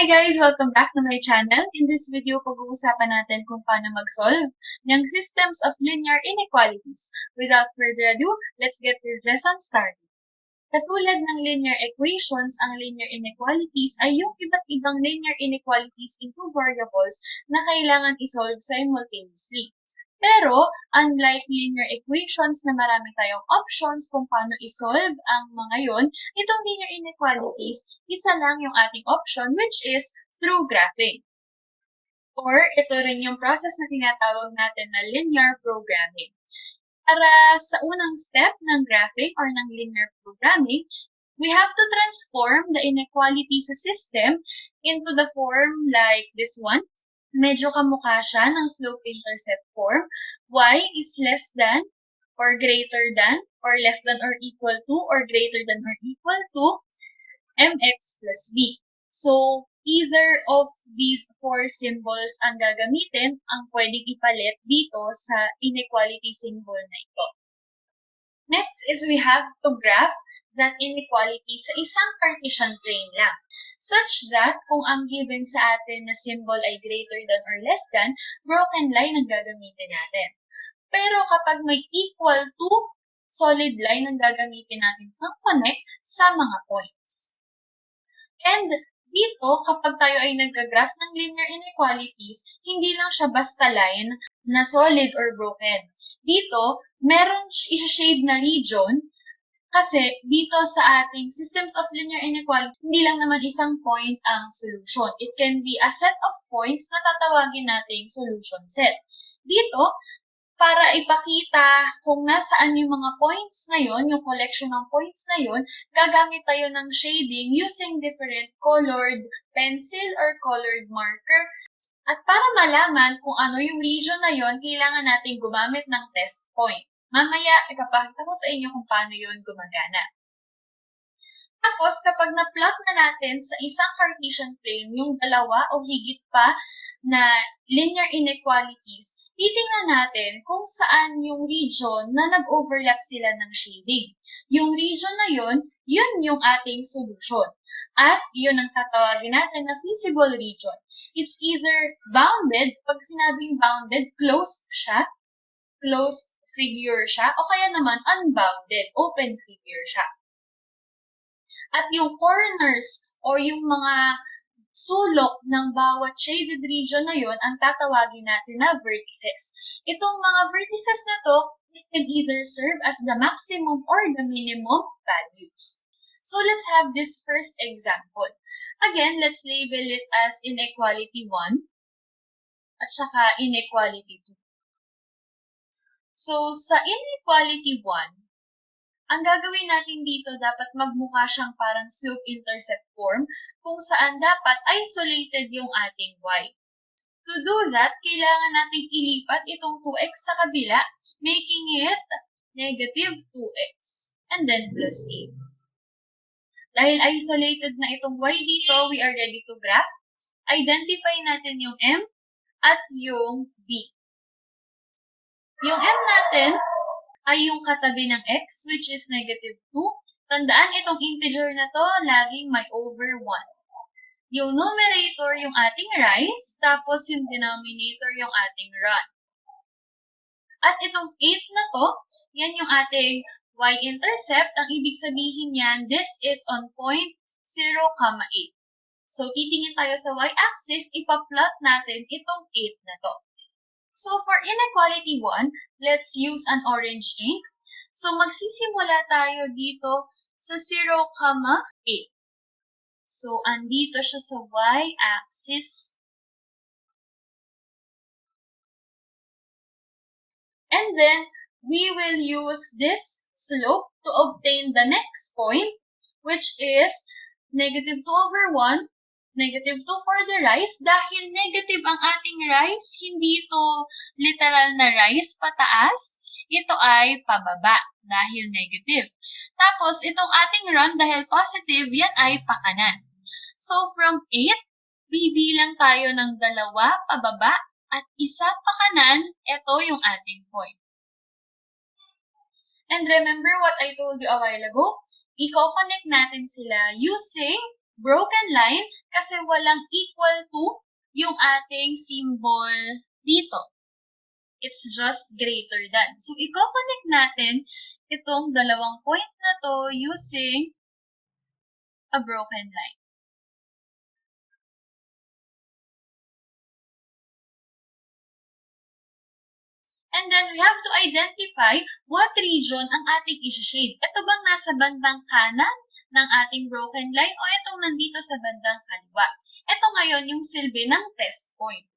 Hi guys! Welcome back to my channel. In this video, pag-uusapan natin kung paano mag-solve ng systems of linear inequalities. Without further ado, let's get this lesson started. Katulad ng linear equations, ang linear inequalities ay yung iba't ibang linear inequalities in two variables na kailangan isolve simultaneously. Pero, unlike linear equations na marami tayong options kung paano isolve ang mga yon, itong linear inequalities, isa lang yung ating option, which is through graphing. Or, ito rin yung process na tinatawag natin na linear programming. Para sa unang step ng graphing or ng linear programming, we have to transform the inequality sa system into the form like this one. Medyo kamukha siya ng slope-intercept form. Y is less than or greater than or less than or equal to or greater than or equal to mx plus b. So, either of these four symbols ang gagamitin ang pwedeng ipalit dito sa inequality symbol na ito. Next is we have to graph that inequality sa isang Cartesian plane lang, such that kung ang given sa atin na symbol ay greater than or less than, broken line ang gagamitin natin. Pero kapag may equal to, solid line ang gagamitin natin pang connect sa mga points. And dito, kapag tayo ay nag-graph ng linear inequalities, hindi lang siya basta line na solid or broken. Dito, meron isa-shade na region kasi dito sa ating systems of linear inequality, hindi lang naman isang point ang solution. It can be a set of points na tatawagin nating solution set. Dito, para ipakita kung nasaan yung mga points na yon, yung collection ng points na yon, gagamit tayo ng shading using different colored pencil or colored marker. At para malaman kung ano yung region na yon, kailangan natin gumamit ng test point. Mamaya, ipapakita ko sa inyo kung paano yun gumagana. Tapos, kapag na-plot na natin sa isang Cartesian plane yung dalawa o higit pa na linear inequalities, titingnan natin kung saan yung region na nag-overlap sila ng shading. Yung region na yun yung ating solution. At yun ang tatawagin natin na feasible region. It's either bounded, pag sinabing bounded, closed siya, closed figure siya, o kaya naman unbounded, open figure siya. At yung corners o yung mga sulok ng bawat shaded region na yon ang tatawagin natin na vertices. Itong mga vertices na to, it can either serve as the maximum or the minimum values. So let's have this first example. Again, let's label it as inequality 1 at saka inequality 2. So, sa inequality 1, ang gagawin natin dito dapat magmukha siyang parang slope-intercept form kung saan dapat isolated yung ating y. To do that, kailangan natin ilipat itong 2x sa kabila, making it negative 2x and then plus a. Dahil isolated na itong y dito, we are ready to graph. Identify natin yung m at yung b. Yung m natin ay yung katabi ng x, which is negative 2. Tandaan, itong integer na to, laging may over 1. Yung numerator, yung ating rise, tapos yung denominator, yung ating run. At itong 8 na to, yan yung ating y-intercept. Ang ibig sabihin yan, this is on point 0, 8. So, titingin tayo sa y-axis, ipa-plot natin itong 8 na to. So, for inequality 1, let's use an orange ink. So, magsisimula tayo dito sa 0, 8. So, andito siya sa y-axis. And then, we will use this slope to obtain the next point, which is negative 2 over 1. Negative 2 for the rise. Dahil negative ang ating rise, hindi ito literal na rise pataas. Ito ay pababa dahil negative. Tapos, itong ating run dahil positive, yan ay pakanan. So, from 8, bibilang tayo ng 2 pababa at 1 pakanan. Ito yung ating point. And remember what I told you a while ago? I-connect natin sila using broken line Kasi walang equal to yung ating symbol dito. It's just greater than. So, i-connect natin itong dalawang point na to using a broken line. And then, we have to identify what region ang ating isi-shade. Ito bang nasa bandang kanan ng ating broken line o itong nandito sa bandang kaliwa? Ito ngayon yung silbi ng test point.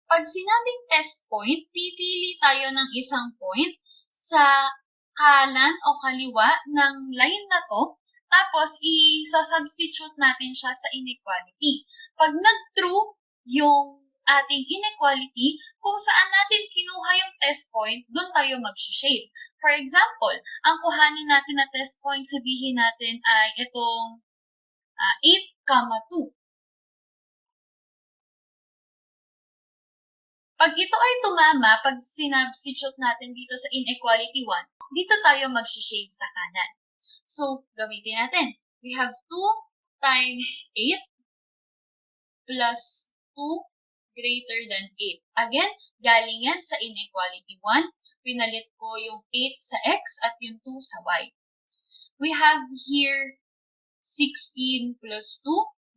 Pag sinabing test point, pipili tayo ng isang point sa kanan o kaliwa ng line na to, tapos i-substitute natin siya sa inequality. Pag nag-true yung ating inequality, kung saan natin kinuha yung test point, doon tayo mag-shade. For example, ang kuhanin natin na test point, sabihin natin ay itong 8,2. Pag ito ay tumama, pag sinubstitute natin dito sa inequality 1, dito tayo mag-shade sa kanan. So, gamitin natin. We have 2 times 8 plus 2 greater than 8. Again, galing yan sa inequality 1. Pinalit ko yung 8 sa x at yung 2 sa y. We have here 16 plus 2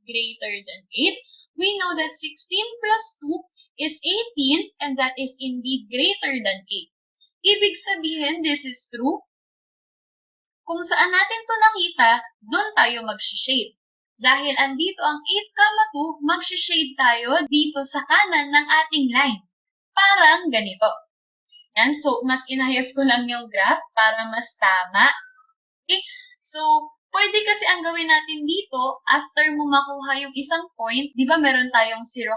greater than 8. We know that 16 plus 2 is 18 and that is indeed greater than 8. Ibig sabihin, this is true. Kung saan natin to nakita, doon tayo mag-shade. Dahil andito ang 8,2, mag-shade tayo dito sa kanan ng ating line. Parang ganito. Yan. So, mas inayos ko lang yung graph para mas tama. Okay? So, pwede kasi ang gawin natin dito, after mo makuha yung isang point, di ba meron tayong 0,8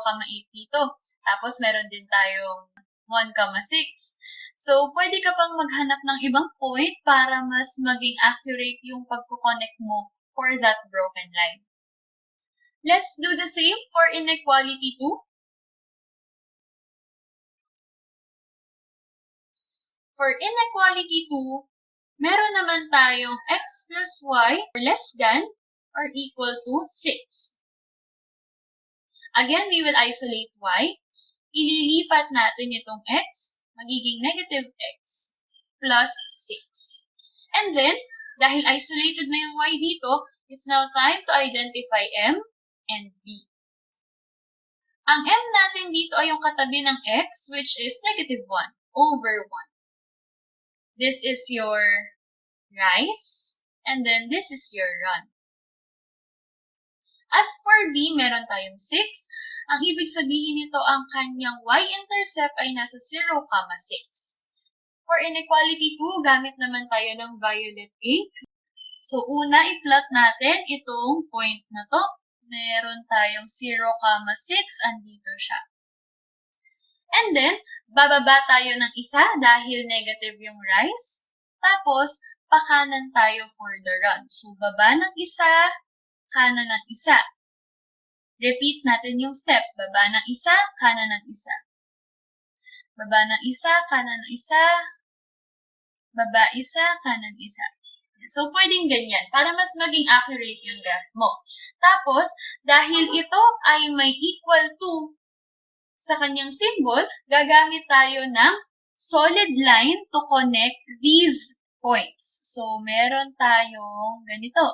dito. Tapos meron din tayong 1,6. So, pwede ka pang maghanap ng ibang point para mas maging accurate yung pagkoconnect mo for that broken line. Let's do the same for inequality 2. For inequality 2, meron naman tayong x plus y less than or equal to 6. Again, we will isolate y. Ililipat natin itong x, magiging negative x plus 6. And then, dahil isolated na yung y dito, it's now time to identify m and b. Ang m natin dito ay yung katabi ng x, which is negative 1 over 1. This is your rise, and then this is your run. As for b, meron tayong 6. Ang ibig sabihin nito, ang kanyang y-intercept ay nasa 0,6. For inequality 2, gamit naman tayo ng violet ink. So, una, i-plot natin itong point na to. Meron tayong 0,6, andito siya. And then, bababa tayo ng isa dahil negative yung rise. Tapos, pakanan tayo for the run. So, baba ng isa, kanan ng isa. Repeat natin yung step. Baba ng isa, kanan ng isa. Baba ng isa, kanan ng isa. Baba isa, kanan isa. So, pwedeng ganyan para mas maging accurate yung graph mo. Tapos, dahil ito ay may equal to sa kanyang symbol, gagamit tayo ng solid line to connect these points. So, meron tayong ganito.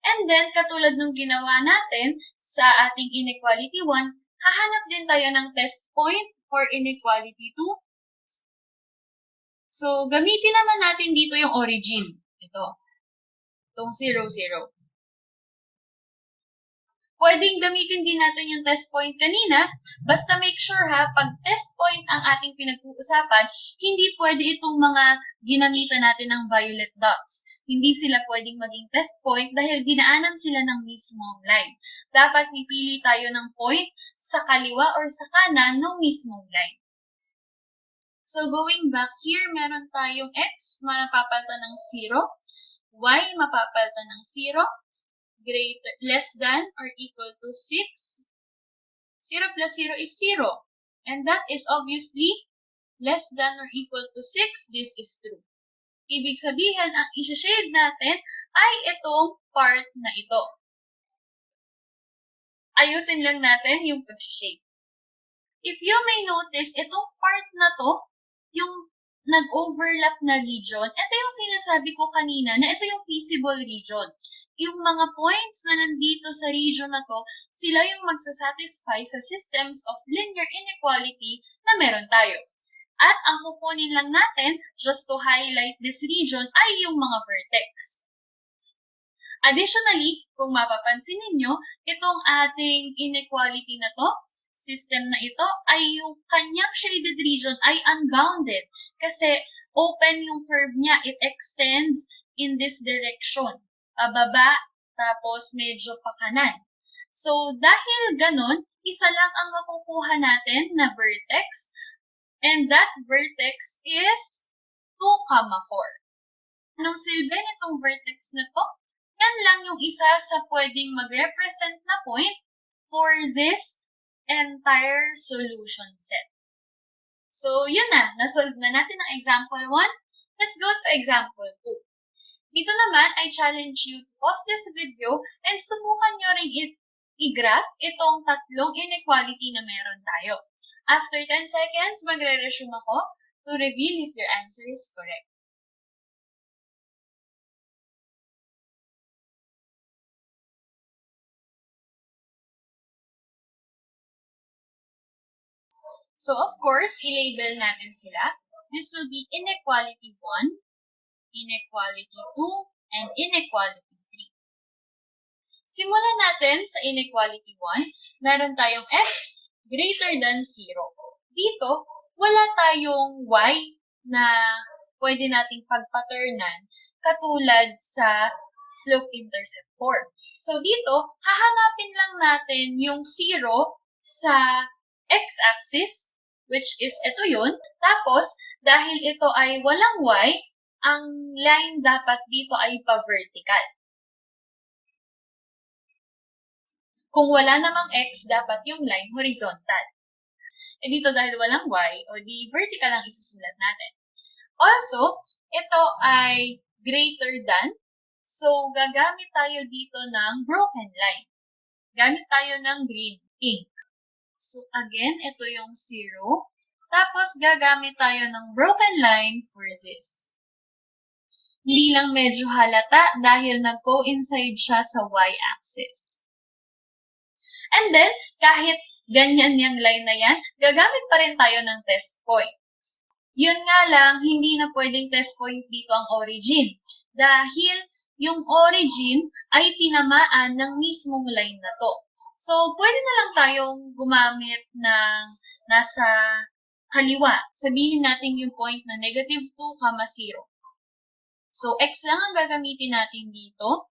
And then, katulad nung ginawa natin sa ating inequality 1, hahanap din tayo ng test point for inequality 2. So, gamitin naman natin dito yung origin. Ito. Itong 0, 0. Pwedeng gamitin din natin yung test point kanina. Basta make sure ha, pag test point ang ating pinag-uusapan, hindi pwede itong mga ginamitan natin ng violet dots. Hindi sila pwedeng maging test point dahil dinaanan sila ng mismong line. Dapat pipili tayo ng point sa kaliwa or sa kanan ng mismong line. So, going back here, meron tayong x, mapapalitan ng 0. Y, mapapalitan ng 0. Greater, less than, or equal to 6. 0 plus 0 is 0. And that is obviously less than or equal to 6, this is true. Ibig sabihin, ang isi-shade natin ay itong part na ito. Ayusin lang natin yung pag-shade. If you may notice, itong part na to, yung nag-overlap na region, ito yung sinasabi ko kanina na ito yung feasible region. Yung mga points na nandito sa region na to, sila yung magsasatisfy sa systems of linear inequality na meron tayo. At ang kukunin lang natin, just to highlight this region, ay yung mga vertex. Additionally, kung mapapansin ninyo, itong ating inequality na to, system na ito, ay yung kanyang shaded region ay unbounded kasi open yung curve niya. It extends in this direction. Pababa, tapos medyo pakanan. So, dahil ganon, isa lang ang makukuha natin na vertex, and that vertex is 2,4. Anong silbi nitong vertex na to? Yan lang yung isa sa pwedeng mag-represent na point for this entire solution set. So, yun na. Nasolve na natin ang example 1. Let's go to example 2. Dito naman, I challenge you to pause this video and subukan nyo rin i-graph itong tatlong inequality na meron tayo. After 10 seconds, magre-resume ako to reveal if your answer is correct. So, of course, i-label natin sila. This will be inequality 1, inequality 2, and inequality 3. Simulan natin sa inequality 1. Meron tayong x greater than 0. Dito, wala tayong y na pwede nating pagpaternan katulad sa slope-intercept form. So, dito, hahanapin lang natin yung 0 sa x-axis, which is ito yun. Tapos, dahil ito ay walang y, ang line dapat dito ay pa-vertical. Kung wala namang x, dapat yung line horizontal. E dito dahil walang y, o di vertical ang isusulat natin. Also, ito ay greater than, so gagamit tayo dito ng broken line. Gamit tayo ng green ink. So, again, ito yung 0. Tapos, gagamit tayo ng broken line for this. Hindi lang medyo halata dahil nag-coincide siya sa y-axis. And then, kahit ganyan yung line na yan, gagamit pa rin tayo ng test point. Yun nga lang, hindi na pwedeng test point dito ang origin. Dahil yung origin ay tinamaan ng mismong line na to. So, pwede na lang tayong gumamit ng nasa kaliwa. Sabihin natin yung point na negative 2, 0. So, x lang ang gagamitin natin dito.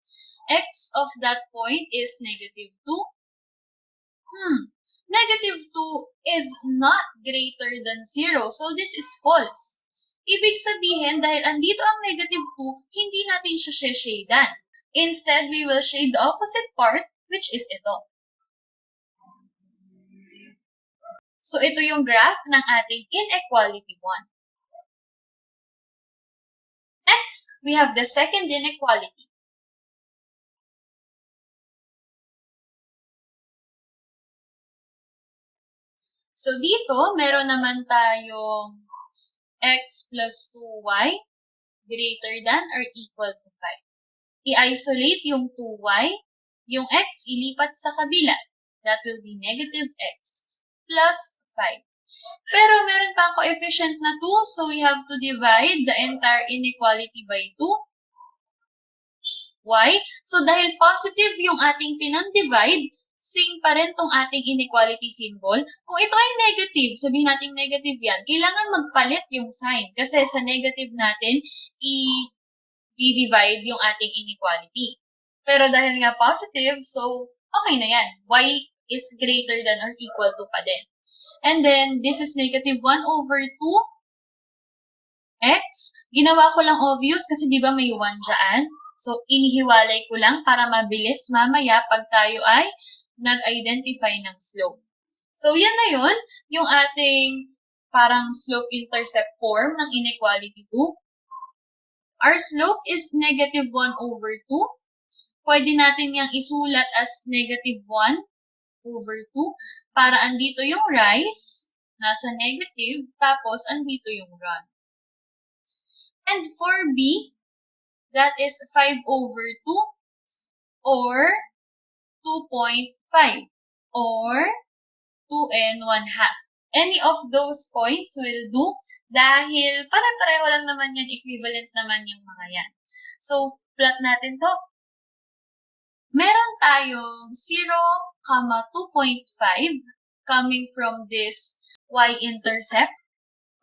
X of that point is negative 2. Negative 2 is not greater than 0. So, this is false. Ibig sabihin, dahil andito ang negative 2, hindi natin siya shadean. Instead, we will shade the opposite part, which is ito. So, ito yung graph ng ating inequality 1. Next, we have the second inequality. So, dito, meron naman tayong x plus 2y greater than or equal to 5. I-isolate yung 2y, yung x ilipat sa kabila. That will be negative x plus 5. Pero meron pa ang coefficient na 2, so we have to divide the entire inequality by 2. Why? So dahil positive yung ating pinang-divide, same pa rin tong ating inequality symbol. Kung ito ay negative, sabihin natin negative yan, kailangan magpalit yung sign. Kasi sa negative natin, i-divide yung ating inequality. Pero dahil nga positive, so okay na yan. Y is greater than or equal to pa din. And then, this is negative 1 over 2x. Ginawa ko lang obvious kasi di ba may 1 dyan. So, inihiwalay ko lang para mabilis mamaya pag tayo ay nag-identify ng slope. So, yan na yun, yung ating parang slope-intercept form ng inequality 2. Our slope is negative 1 over 2. Pwede natin yang isulat as negative 1 over 2 para andito yung rise, nasa negative, tapos andito yung run. And for B, that is 5 over 2 or 2.5 or 2 and 1/2. Any of those points will do dahil pare-pareho lang naman yan, equivalent naman yung mga yan. So, plot natin to. Meron tayong 0,2.5 coming from this y-intercept.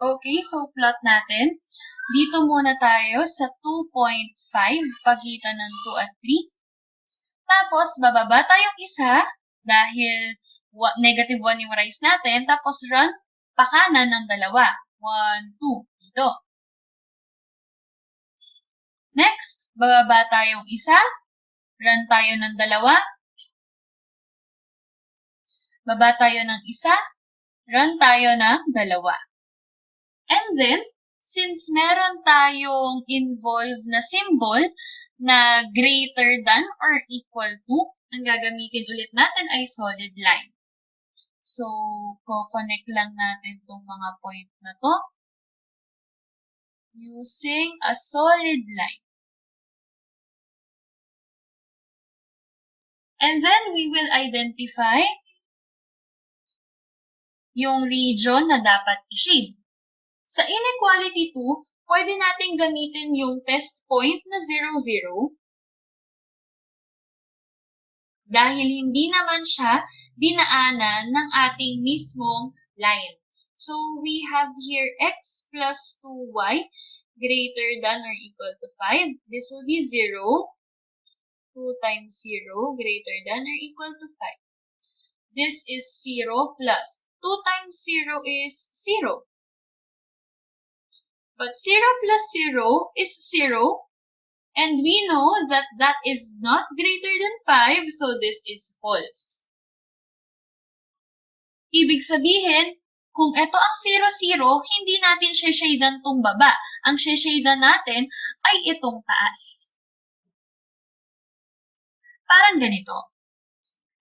Okay, so plot natin. Dito muna tayo sa 2.5, pagitan ng 2 at 3. Tapos, bababa tayong isa dahil negative 1 yung rise natin. Tapos, run pakanan ng dalawa. 1, 2. Dito. Next, bababa tayong isa. Run tayo ng dalawa. Baba tayo ng isa. Run tayo ng dalawa. And then, since meron tayong involved na symbol na greater than or equal to, ang gagamitin ulit natin ay solid line. So, co-connect lang natin itong mga point na to using a solid line. And then, we will identify yung region na dapat i-shade. Sa inequality 2, pwede natin gamitin yung test point na 0, 0 dahil hindi naman siya dinaanan ng ating mismong line. So, we have here x plus 2y greater than or equal to 5. This will be 0. 2 times 0 greater than or equal to 5. This is 0 plus 2 times 0 is 0. But 0 plus 0 is 0. And we know that that is not greater than 5, so this is false. Ibig sabihin, kung ito ang 0, 0, hindi natin shade-an itong baba. Ang shade-an natin ay itong taas. Parang ganito.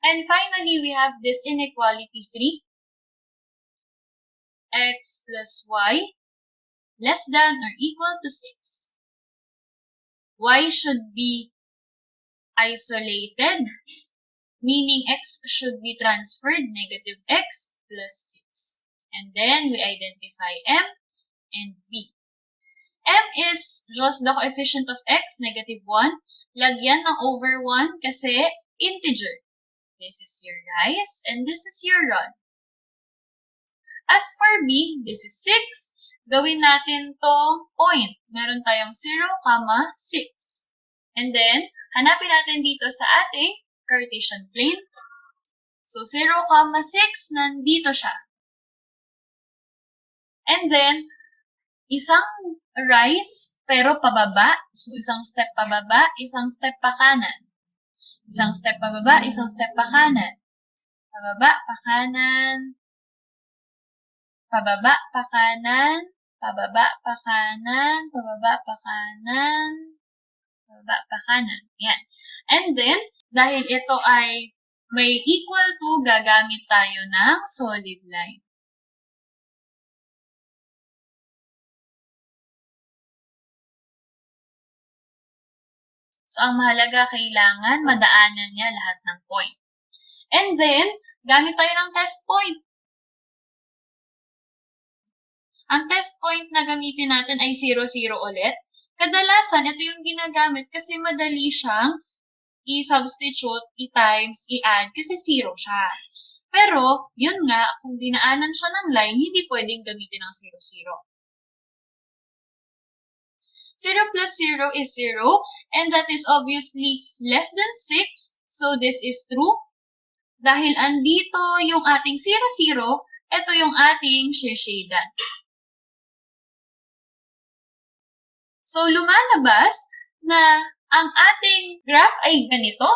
And finally, we have this inequality 3. X plus y less than or equal to 6. Y should be isolated, meaning x should be transferred, negative x plus 6. And then we identify m and b. M is just the coefficient of x, negative 1. Lagyan ng over 1 kasi integer. This is your rise and this is your run. As for b, this is 6. Gawin natin tong point. Meron tayong 0, 6. And then, hanapin natin dito sa ating Cartesian plane. So, 0, 6, nandito siya. And then, isang rise, pero pababa. So, isang step pababa, isang step pa kanan. Isang step pababa, isang step pa kanan. Pababa, pa kanan. Pababa, pa kanan. Pababa, pa kanan. Pababa, pa kanan. Pababa, pa kanan. Yan. And then, dahil ito ay may equal to, gagamit tayo ng solid line. So, ang mahalaga, kailangan madaanan niya lahat ng point. And then, gamit tayo ng test point. Ang test point na gamitin natin ay 0, 0 ulit. Kadalasan, ito yung ginagamit kasi madali siyang i-substitute, i-times, i-add kasi 0 siya. Pero, yun nga, kung dinaanan siya ng line, hindi pwedeng gamitin ng 0, 0. 0 plus 0 is 0, and that is obviously less than 6, so this is true. Dahil andito yung ating 0, 0, ito yung ating shadan. So, lumalabas na ang ating graph ay ganito,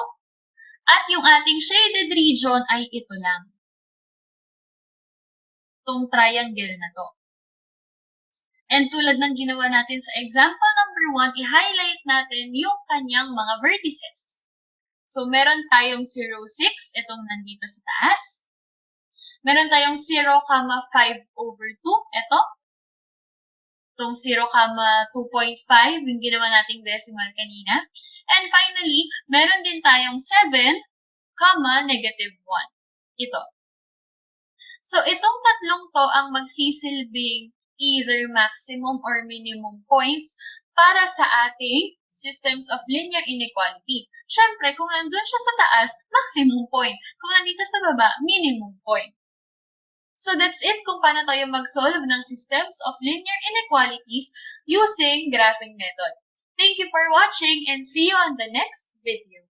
at yung ating shaded region ay ito lang. Itong triangle na to. And tulad ng ginawa natin sa example number 1, i-highlight natin yung kanyang mga vertices. So, meron tayong 0, 6, itong nandito sa taas. Meron tayong 0,5/2, ito. Itong 0,2.5, yung ginawa nating decimal kanina. And finally, meron din tayong 7, -1. Ito. So, itong tatlong to ang magsisilbing either maximum or minimum points para sa ating systems of linear inequality. Siyempre, kung nandun siya sa taas, maximum point. Kung nandito sa baba, minimum point. So that's it kung paano tayo mag-solve ng systems of linear inequalities using graphing method. Thank you for watching and see you on the next video.